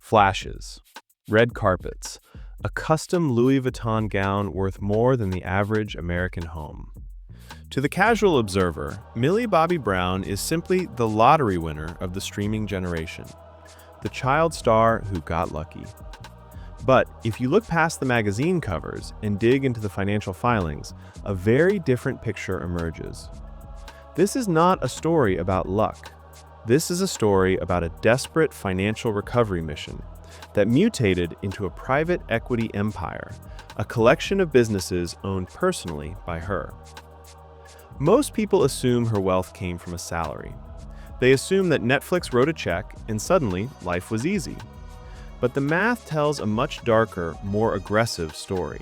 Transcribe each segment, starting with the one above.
Flashes, red carpets, a custom Louis Vuitton gown worth more than the average American home. To the casual observer, Millie Bobby Brown is simply the lottery winner of the streaming generation, the child star who got lucky. But if you look past the magazine covers and dig into the financial filings, a very different picture emerges. This is not a story about luck. This is a story about a desperate financial recovery mission that mutated into a private equity empire, a collection of businesses owned personally by her. Most people assume her wealth came from a salary. They assume that Netflix wrote a check and suddenly life was easy. But the math tells a much darker, more aggressive story.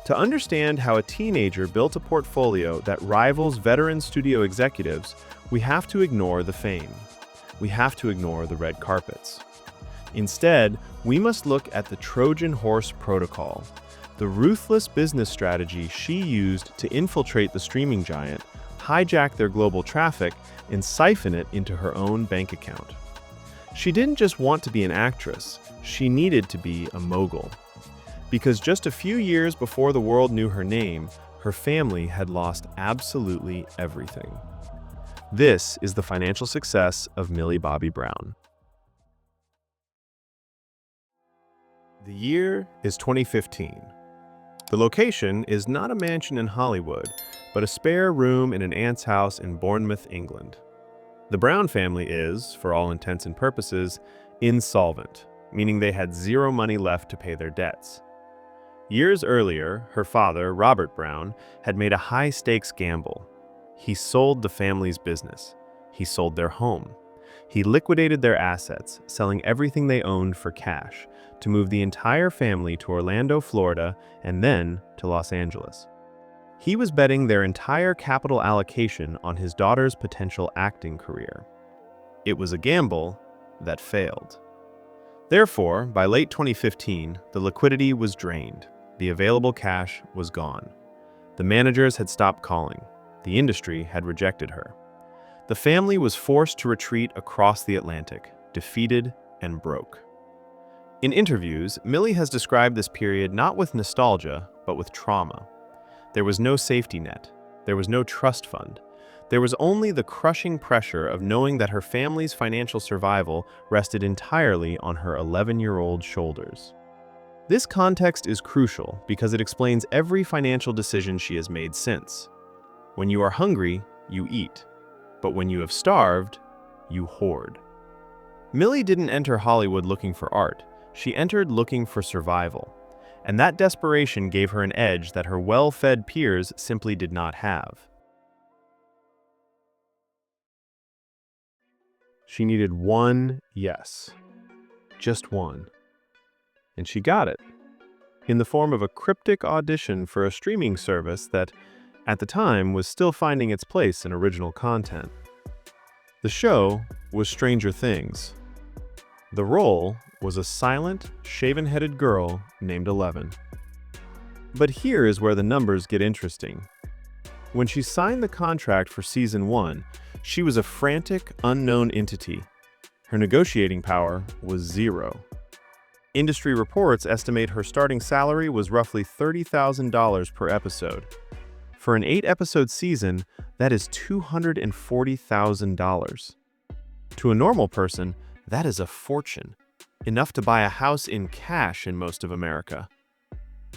To understand how a teenager built a portfolio that rivals veteran studio executives, we have to ignore the fame. We have to ignore the red carpets. Instead, we must look at the Trojan horse protocol, the ruthless business strategy she used to infiltrate the streaming giant, hijack their global traffic, and siphon it into her own bank account. She didn't just want to be an actress, she needed to be a mogul. Because just a few years before the world knew her name, her family had lost absolutely everything. This is the financial success of Millie Bobby Brown. The year is 2015. The location is not a mansion in Hollywood, but a spare room in an aunt's house in Bournemouth, England. The Brown family is, for all intents and purposes, insolvent, meaning they had zero money left to pay their debts. Years earlier, her father, Robert Brown, had made a high-stakes gamble. He sold the family's business. He sold their home. He liquidated their assets, selling everything they owned for cash, to move the entire family to Orlando, Florida, and then to Los Angeles. He was betting their entire capital allocation on his daughter's potential acting career. It was a gamble that failed. Therefore, by late 2015, the liquidity was drained. The available cash was gone. The managers had stopped calling. The industry had rejected her. The family was forced to retreat across the Atlantic, defeated and broke. In interviews, Millie has described this period not with nostalgia, but with trauma. There was no safety net. There was no trust fund. There was only the crushing pressure of knowing that her family's financial survival rested entirely on her 11-year-old shoulders. This context is crucial because it explains every financial decision she has made since. When you are hungry, you eat. But when you have starved, you hoard. Millie didn't enter Hollywood looking for art. She entered looking for survival. And that desperation gave her an edge that her well-fed peers simply did not have. She needed one yes. Just one. And she got it, in the form of a cryptic audition for a streaming service that, at the time, was still finding its place in original content. The show was Stranger Things. The role was a silent, shaven-headed girl named 11. But here is where the numbers get interesting. When she signed the contract for Season 1, she was a frantic, unknown entity. Her negotiating power was zero. Industry reports estimate her starting salary was roughly $30,000 per episode. For an 8-episode season, that is $240,000. To a normal person, that is a fortune, enough to buy a house in cash in most of America.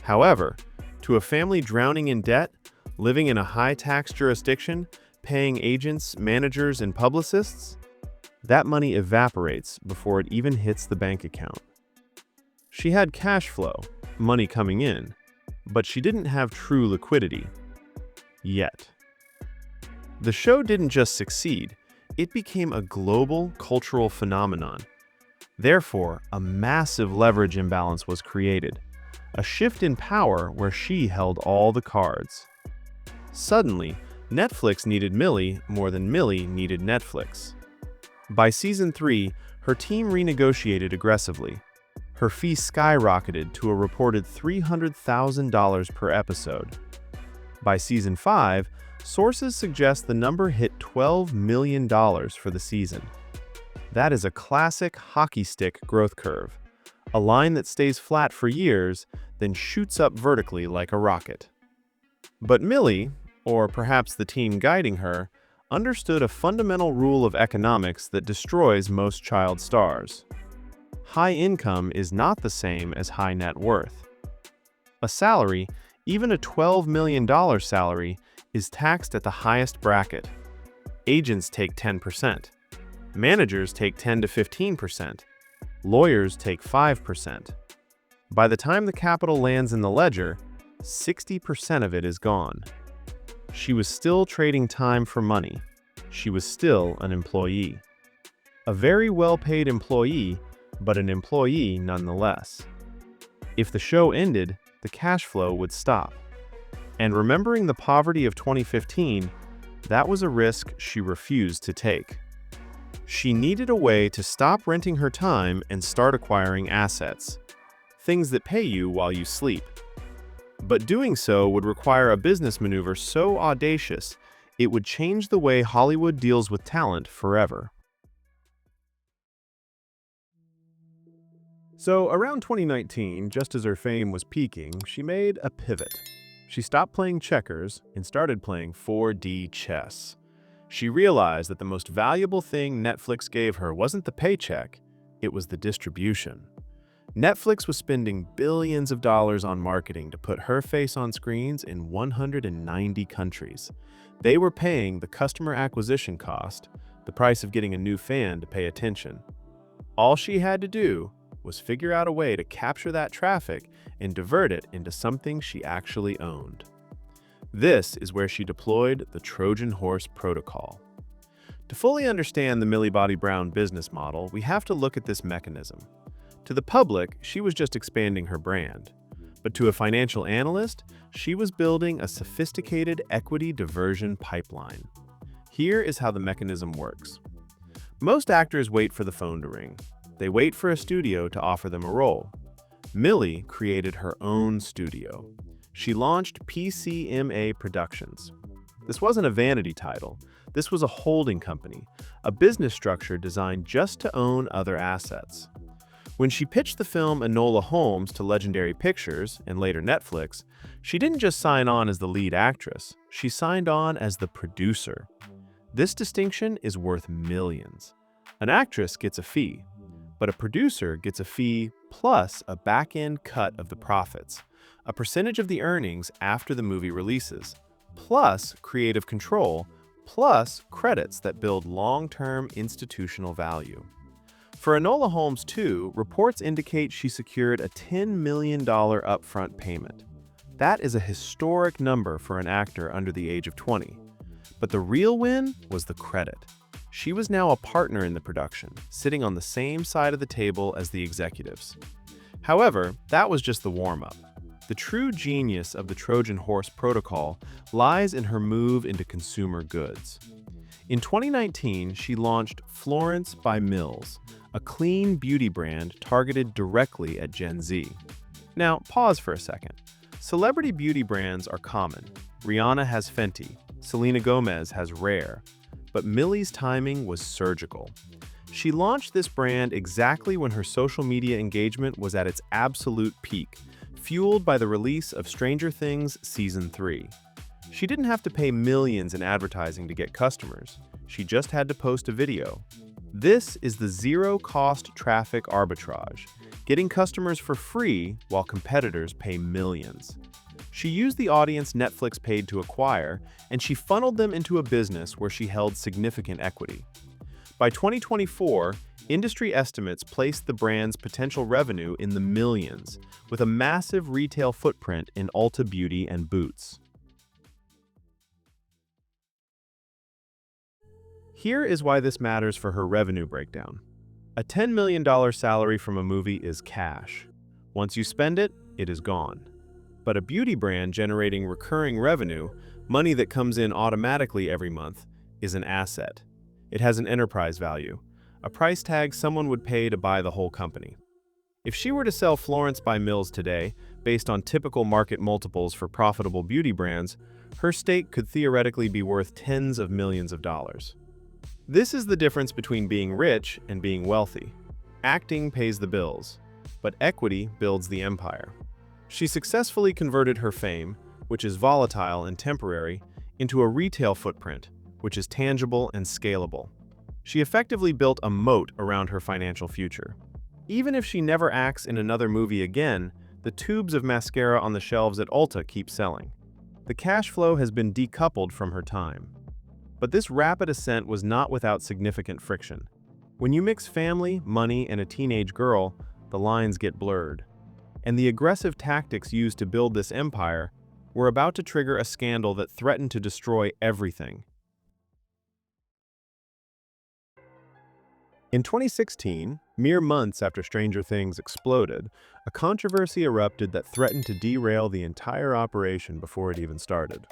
However, to a family drowning in debt, living in a high-tax jurisdiction, paying agents, managers, and publicists, that money evaporates before it even hits the bank account. She had cash flow, money coming in, but she didn't have true liquidity. Yet. The show didn't just succeed, it became a global cultural phenomenon. Therefore, a massive leverage imbalance was created, a shift in power where she held all the cards. Suddenly, Netflix needed Millie more than Millie needed Netflix. By Season 3, her team renegotiated aggressively. Her fee skyrocketed to a reported $300,000 per episode. By Season 5, sources suggest the number hit $12 million for the season. That is a classic hockey stick growth curve, a line that stays flat for years, then shoots up vertically like a rocket. But Millie, or perhaps the team guiding her, understood a fundamental rule of economics that destroys most child stars. High income is not the same as high net worth. A salary, even a $12 million salary, is taxed at the highest bracket. Agents take 10%. Managers take 10 to 15%. Lawyers take 5%. By the time the capital lands in the ledger, 60% of it is gone. She was still trading time for money. She was still an employee. A very well-paid employee, but an employee nonetheless. If the show ended, the cash flow would stop. And remembering the poverty of 2015, that was a risk she refused to take. She needed a way to stop renting her time and start acquiring assets, things that pay you while you sleep. But doing so would require a business maneuver so audacious, it would change the way Hollywood deals with talent forever. So around 2019, just as her fame was peaking, she made a pivot. She stopped playing checkers and started playing 4D chess. She realized that the most valuable thing Netflix gave her wasn't the paycheck, it was the distribution. Netflix was spending billions of dollars on marketing to put her face on screens in 190 countries. They were paying the customer acquisition cost, the price of getting a new fan to pay attention. All she had to do was figure out a way to capture that traffic and divert it into something she actually owned. This is where she deployed the Trojan Horse Protocol. To fully understand the Millie Bobby Brown business model, we have to look at this mechanism. To the public, she was just expanding her brand. But to a financial analyst, she was building a sophisticated equity diversion pipeline. Here is how the mechanism works. Most actors wait for the phone to ring. They wait for a studio to offer them a role. Millie created her own studio. She launched PCMA Productions. This wasn't a vanity title. This was a holding company, a business structure designed just to own other assets. When she pitched the film Enola Holmes to Legendary Pictures, and later Netflix, she didn't just sign on as the lead actress, she signed on as the producer. This distinction is worth millions. An actress gets a fee, but a producer gets a fee plus a back-end cut of the profits, a percentage of the earnings after the movie releases, plus creative control, plus credits that build long-term institutional value. For Enola Holmes 2, reports indicate she secured a $10 million upfront payment. That is a historic number for an actor under the age of 20. But the real win was the credit. She was now a partner in the production, sitting on the same side of the table as the executives. However, that was just the warm-up. The true genius of the Trojan Horse Protocol lies in her move into consumer goods. In 2019, she launched Florence by Mills, a clean beauty brand targeted directly at Gen Z. Now, pause for a second. Celebrity beauty brands are common. Rihanna has Fenty, Selena Gomez has Rare, but Millie's timing was surgical. She launched this brand exactly when her social media engagement was at its absolute peak, fueled by the release of Stranger Things Season 3. She didn't have to pay millions in advertising to get customers. She just had to post a video. This is the zero-cost traffic arbitrage, getting customers for free while competitors pay millions. She used the audience Netflix paid to acquire, and she funneled them into a business where she held significant equity. By 2024, industry estimates placed the brand's potential revenue in the millions, with a massive retail footprint in Ulta Beauty and Boots. Here is why this matters for her revenue breakdown. A $10 million salary from a movie is cash. Once you spend it, it is gone. But a beauty brand generating recurring revenue, money that comes in automatically every month, is an asset. It has an enterprise value, a price tag someone would pay to buy the whole company. If she were to sell Florence by Mills today, based on typical market multiples for profitable beauty brands, her stake could theoretically be worth tens of millions of dollars. This is the difference between being rich and being wealthy. Acting pays the bills, but equity builds the empire. She successfully converted her fame, which is volatile and temporary, into a retail footprint, which is tangible and scalable. She effectively built a moat around her financial future. Even if she never acts in another movie again, the tubes of mascara on the shelves at Ulta keep selling. The cash flow has been decoupled from her time. But this rapid ascent was not without significant friction. When you mix family, money, and a teenage girl, the lines get blurred. And the aggressive tactics used to build this empire were about to trigger a scandal that threatened to destroy everything. In 2016, mere months after Stranger Things exploded, a controversy erupted that threatened to derail the entire operation before it even started.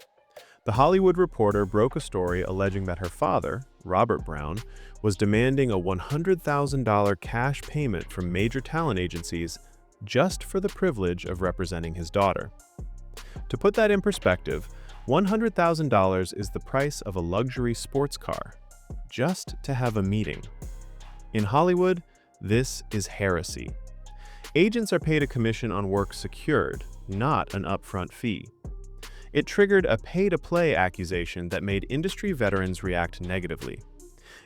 The Hollywood Reporter broke a story alleging that her father, Robert Brown, was demanding a $100,000 cash payment from major talent agencies just for the privilege of representing his daughter. To put that in perspective, $100,000 is the price of a luxury sports car, just to have a meeting. In Hollywood, this is heresy. Agents are paid a commission on work secured, not an upfront fee. It triggered a pay-to-play accusation that made industry veterans react negatively.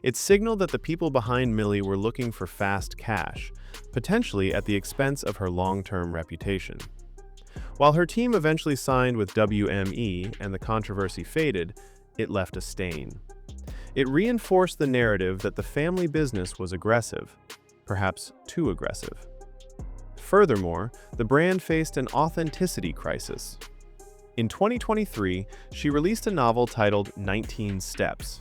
It signaled that the people behind Millie were looking for fast cash, potentially at the expense of her long-term reputation. While her team eventually signed with WME and the controversy faded, it left a stain. It reinforced the narrative that the family business was aggressive, perhaps too aggressive. Furthermore, the brand faced an authenticity crisis. In 2023, she released a novel titled 19 Steps.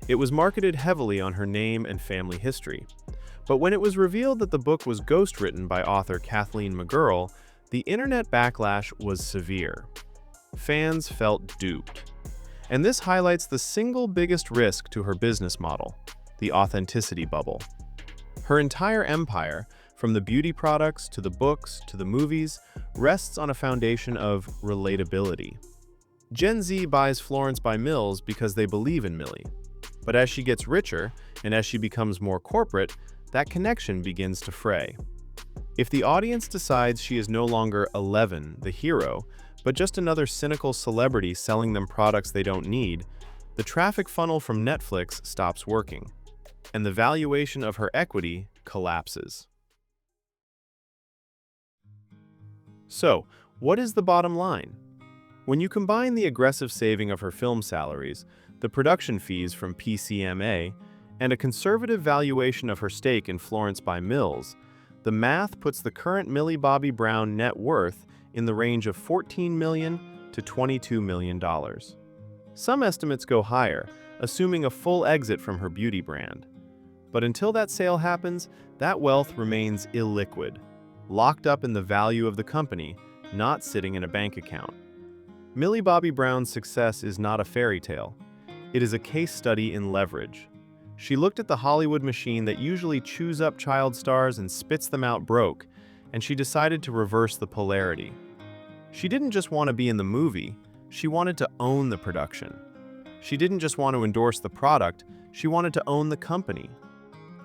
It was marketed heavily on her name and family history. But when it was revealed that the book was ghostwritten by author Kathleen McGurl, the internet backlash was severe. Fans felt duped. And this highlights the single biggest risk to her business model, the authenticity bubble. Her entire empire, from the beauty products to the books to the movies, rests on a foundation of relatability. Gen Z buys Florence by Mills because they believe in Millie. But as she gets richer, and as she becomes more corporate, that connection begins to fray. If the audience decides she is no longer Eleven, the hero, but just another cynical celebrity selling them products they don't need, the traffic funnel from Netflix stops working, and the valuation of her equity collapses. So, what is the bottom line? When you combine the aggressive saving of her film salaries, the production fees from PCMA, and a conservative valuation of her stake in Florence by Mills, the math puts the current Millie Bobby Brown net worth in the range of $14 million to $22 million. Some estimates go higher, assuming a full exit from her beauty brand. But until that sale happens, that wealth remains illiquid, locked up in the value of the company, not sitting in a bank account. Millie Bobby Brown's success is not a fairy tale. It is a case study in leverage. She looked at the Hollywood machine that usually chews up child stars and spits them out broke, and she decided to reverse the polarity. She didn't just want to be in the movie, she wanted to own the production. She didn't just want to endorse the product, she wanted to own the company.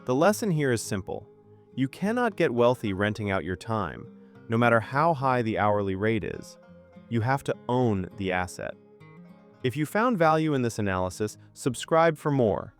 The lesson here is simple. You cannot get wealthy renting out your time, no matter how high the hourly rate is. You have to own the asset. If you found value in this analysis, subscribe for more.